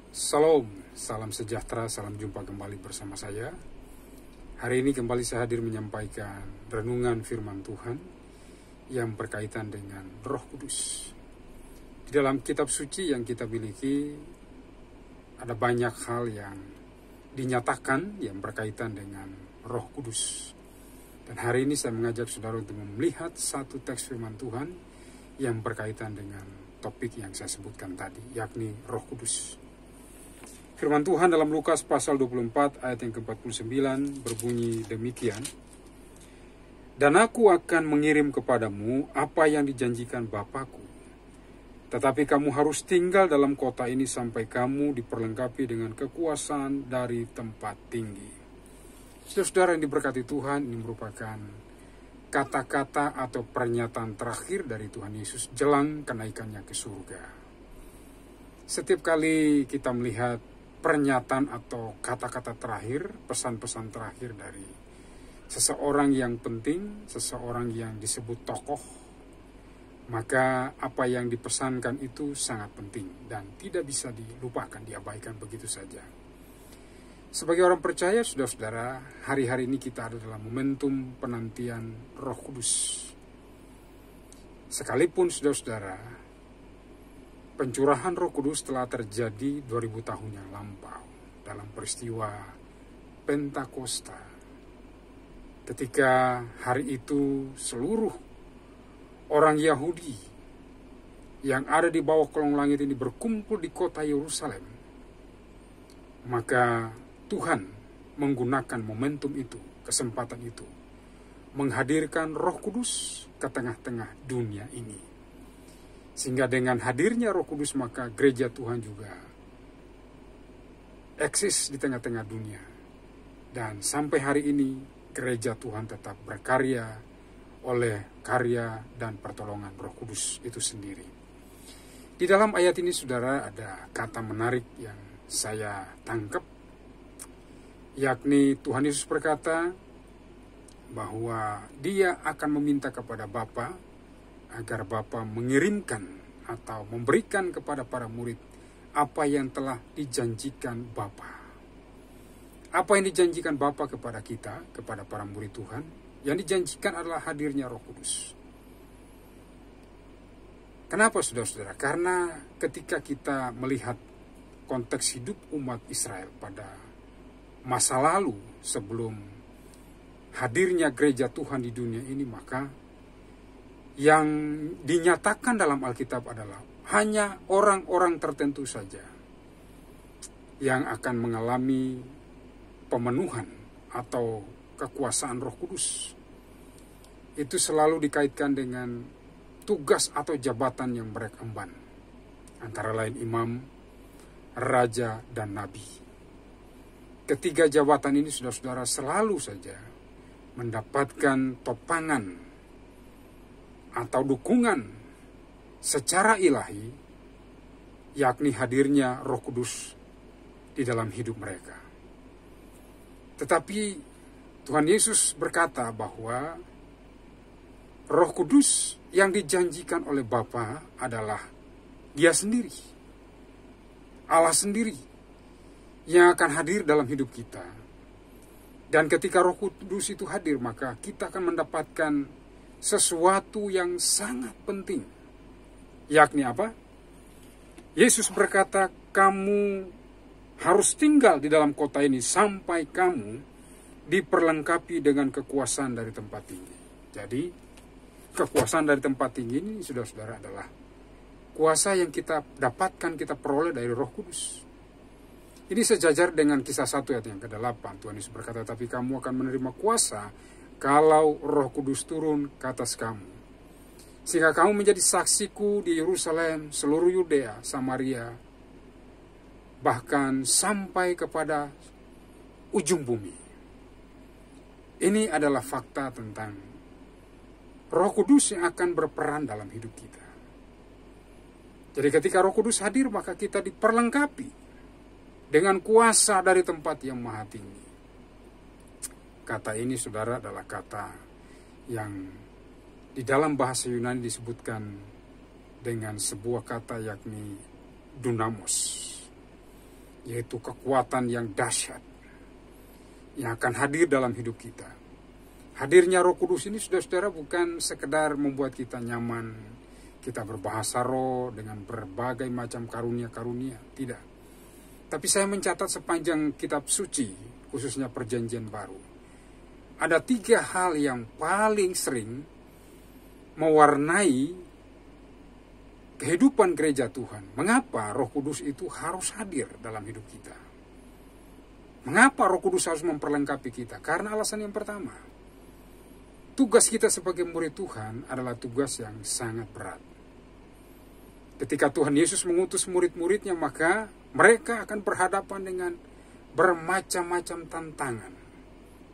Salam, salam sejahtera, salam jumpa kembali bersama saya. Hari ini kembali saya hadir menyampaikan renungan firman Tuhan yang berkaitan dengan Roh Kudus. Di dalam kitab suci yang kita miliki, ada banyak hal yang dinyatakan yang berkaitan dengan Roh Kudus. Dan hari ini saya mengajak saudara untuk melihat satu teks firman Tuhan yang berkaitan dengan topik yang saya sebutkan tadi, yakni Roh Kudus. Firman Tuhan dalam Lukas pasal 24 ayat yang ke-49 berbunyi demikian. Dan aku akan mengirim kepadamu apa yang dijanjikan Bapakku. Tetapi kamu harus tinggal dalam kota ini sampai kamu diperlengkapi dengan kekuasaan dari tempat tinggi. Saudara yang diberkati Tuhan, ini merupakan kata-kata atau pernyataan terakhir dari Tuhan Yesus jelang kenaikannya ke surga. Setiap kali kita melihat pernyataan atau kata-kata terakhir, pesan-pesan terakhir dari seseorang yang penting, seseorang yang disebut tokoh, maka apa yang dipesankan itu sangat penting dan tidak bisa dilupakan, diabaikan begitu saja. Sebagai orang percaya, saudara-saudara, hari-hari ini kita ada dalam momentum penantian Roh Kudus. Sekalipun saudara-saudara, pencurahan Roh Kudus telah terjadi 2000 tahun yang lampau dalam peristiwa Pentakosta. Ketika hari itu seluruh orang Yahudi yang ada di bawah kolong langit ini berkumpul di kota Yerusalem, maka Tuhan menggunakan momentum itu, kesempatan itu, menghadirkan Roh Kudus ke tengah-tengah dunia ini. Sehingga dengan hadirnya Roh Kudus maka gereja Tuhan juga eksis di tengah-tengah dunia. Dan sampai hari ini gereja Tuhan tetap berkarya oleh karya dan pertolongan Roh Kudus itu sendiri. Di dalam ayat ini saudara ada kata menarik yang saya tangkap, yakni Tuhan Yesus berkata bahwa Dia akan meminta kepada Bapa agar Bapa mengirimkan atau memberikan kepada para murid apa yang telah dijanjikan Bapa. Apa yang dijanjikan Bapa kepada kita, kepada para murid Tuhan, yang dijanjikan adalah hadirnya Roh Kudus. Kenapa saudara-saudara? Karena ketika kita melihat konteks hidup umat Israel pada masa lalu sebelum hadirnya gereja Tuhan di dunia ini, maka yang dinyatakan dalam Alkitab adalah hanya orang-orang tertentu saja yang akan mengalami pemenuhan atau kekuasaan Roh Kudus. Itu selalu dikaitkan dengan tugas atau jabatan yang mereka emban, antara lain imam, raja, dan nabi. Ketiga jabatan ini saudara-saudara selalu saja mendapatkan topangan atau dukungan secara ilahi, yakni hadirnya Roh Kudus di dalam hidup mereka. Tetapi Tuhan Yesus berkata bahwa Roh Kudus yang dijanjikan oleh Bapa adalah Dia sendiri, Allah sendiri yang akan hadir dalam hidup kita. Dan ketika Roh Kudus itu hadir, maka kita akan mendapatkan sesuatu yang sangat penting, yakni apa? Yesus berkata, kamu harus tinggal di dalam kota ini sampai kamu diperlengkapi dengan kekuasaan dari tempat tinggi. Jadi, kekuasaan dari tempat tinggi ini, saudara-saudara, adalah kuasa yang kita dapatkan, kita peroleh dari Roh Kudus. Ini sejajar dengan Kisah 1 ayat yang ke-8. Tuhan Yesus berkata, tapi kamu akan menerima kuasa kalau Roh Kudus turun ke atas kamu, sehingga kamu menjadi saksiku di Yerusalem, seluruh Yudea, Samaria, bahkan sampai kepada ujung bumi. Ini adalah fakta tentang Roh Kudus yang akan berperan dalam hidup kita. Jadi ketika Roh Kudus hadir, maka kita diperlengkapi dengan kuasa dari tempat yang maha tinggi. Kata ini, saudara, adalah kata yang di dalam bahasa Yunani disebutkan dengan sebuah kata yakni dunamos. yaitu kekuatan yang dahsyat yang akan hadir dalam hidup kita. Hadirnya Roh Kudus ini, saudara-saudara, bukan sekedar membuat kita nyaman, kita berbahasa roh dengan berbagai macam karunia-karunia, tidak. Tapi saya mencatat sepanjang kitab suci, khususnya Perjanjian Baru, ada 3 hal yang paling sering mewarnai kehidupan gereja Tuhan. Mengapa Roh Kudus itu harus hadir dalam hidup kita? Mengapa Roh Kudus harus memperlengkapi kita? Karena alasan yang pertama, tugas kita sebagai murid Tuhan adalah tugas yang sangat berat. Ketika Tuhan Yesus mengutus murid-muridnya, maka mereka akan berhadapan dengan bermacam-macam tantangan,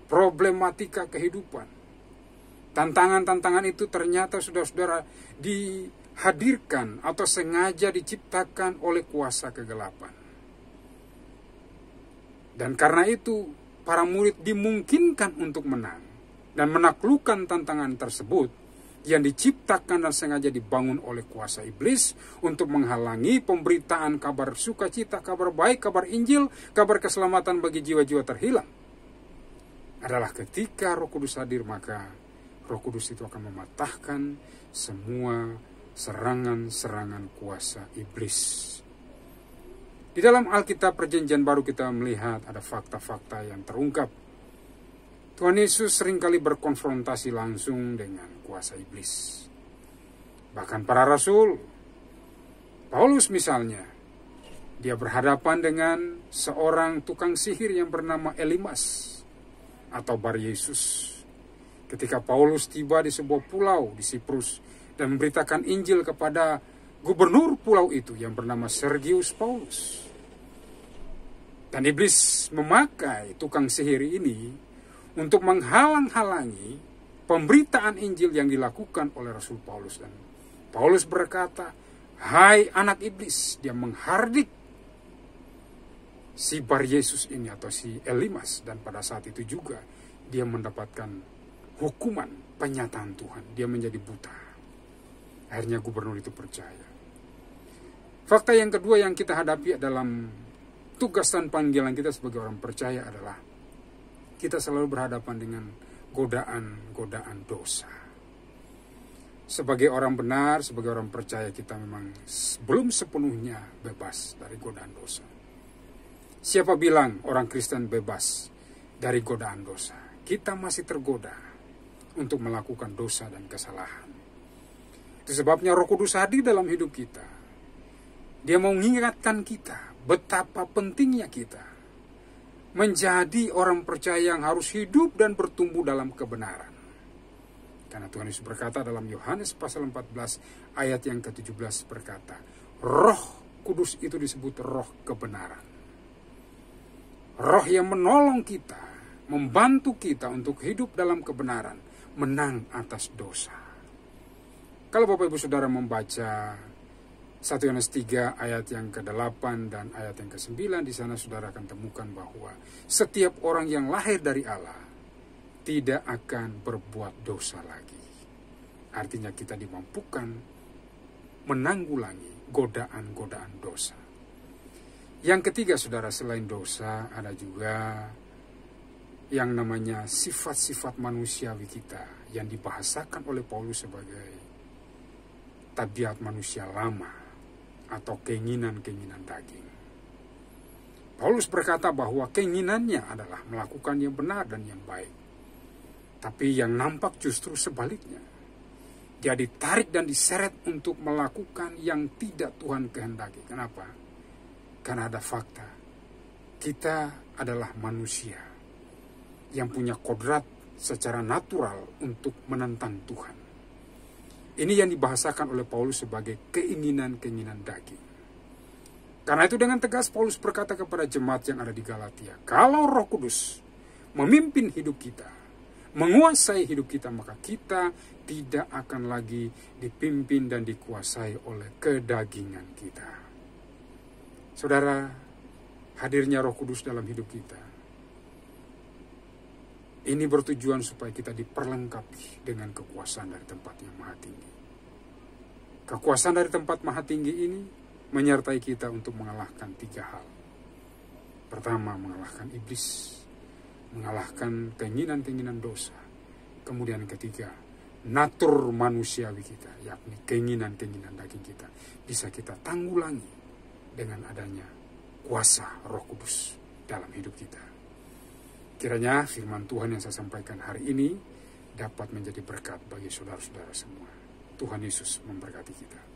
problematika kehidupan. Tantangan-tantangan itu ternyata, saudara-saudara, dihadirkan atau sengaja diciptakan oleh kuasa kegelapan. Dan karena itu, para murid dimungkinkan untuk menang dan menaklukkan tantangan tersebut yang diciptakan dan sengaja dibangun oleh kuasa iblis untuk menghalangi pemberitaan kabar sukacita, kabar baik, kabar Injil, kabar keselamatan bagi jiwa-jiwa terhilang. Adalah ketika Roh Kudus hadir, maka Roh Kudus itu akan mematahkan semua serangan-serangan kuasa iblis. Di dalam Alkitab Perjanjian Baru kita melihat ada fakta-fakta yang terungkap. Tuhan Yesus seringkali berkonfrontasi langsung dengan kuasa iblis. Bahkan para rasul, Paulus misalnya, dia berhadapan dengan seorang tukang sihir yang bernama Elimas atau Bar Yesus. Ketika Paulus tiba di sebuah pulau di Siprus dan memberitakan Injil kepada gubernur pulau itu yang bernama Sergius Paulus. Dan iblis memakai tukang sihir ini untuk menghalang-halangi pemberitaan Injil yang dilakukan oleh Rasul Paulus. Dan Paulus berkata, "Hai anak iblis," dia menghardik si Bar Yesus ini atau si Elimas. Dan pada saat itu juga dia mendapatkan hukuman penyataan Tuhan. Dia menjadi buta. Akhirnya gubernur itu percaya. Fakta yang kedua yang kita hadapi dalam tugas dan panggilan kita sebagai orang percaya adalah kita selalu berhadapan dengan godaan-godaan dosa. Sebagai orang benar, sebagai orang percaya, kita memang belum sepenuhnya bebas dari godaan dosa. Siapa bilang orang Kristen bebas dari godaan dosa? Kita masih tergoda untuk melakukan dosa dan kesalahan. Itu sebabnya Roh Kudus hadir dalam hidup kita. Dia mau mengingatkan kita betapa pentingnya kita menjadi orang percaya yang harus hidup dan bertumbuh dalam kebenaran. Karena Tuhan Yesus berkata dalam Yohanes pasal 14 ayat yang ke-17 berkata, Roh Kudus itu disebut roh kebenaran. Roh yang menolong kita, membantu kita untuk hidup dalam kebenaran, menang atas dosa. Kalau Bapak Ibu Saudara membaca 1 Yohanes 3 ayat yang ke-8 dan ayat yang ke-9, di sana saudara akan temukan bahwa setiap orang yang lahir dari Allah tidak akan berbuat dosa lagi. Artinya kita dimampukan menanggulangi godaan-godaan dosa. Yang ketiga saudara, selain dosa ada juga yang namanya sifat-sifat manusiawi kita yang dibahasakan oleh Paulus sebagai tabiat manusia lama atau keinginan-keinginan daging. Paulus berkata bahwa keinginannya adalah melakukan yang benar dan yang baik. Tapi yang nampak justru sebaliknya. Dia ditarik dan diseret untuk melakukan yang tidak Tuhan kehendaki. Kenapa? Karena ada fakta. Kita adalah manusia yang punya kodrat secara natural untuk menentang Tuhan. Ini yang dibahasakan oleh Paulus sebagai keinginan-keinginan daging. Karena itu dengan tegas Paulus berkata kepada jemaat yang ada di Galatia, kalau Roh Kudus memimpin hidup kita, menguasai hidup kita, maka kita tidak akan lagi dipimpin dan dikuasai oleh kedagingan kita. Saudara, hadirnya Roh Kudus dalam hidup kita, ini bertujuan supaya kita diperlengkapi dengan kekuasaan dari tempat yang maha tinggi. Kekuasaan dari tempat maha tinggi ini menyertai kita untuk mengalahkan 3 hal. Pertama, mengalahkan iblis, mengalahkan keinginan-keinginan dosa. Kemudian ketiga, natur manusiawi kita, yakni keinginan-keinginan daging kita, bisa kita tanggulangi dengan adanya kuasa Roh Kudus dalam hidup kita. Kiranya firman Tuhan yang saya sampaikan hari ini dapat menjadi berkat bagi saudara-saudara semua. Tuhan Yesus memberkati kita.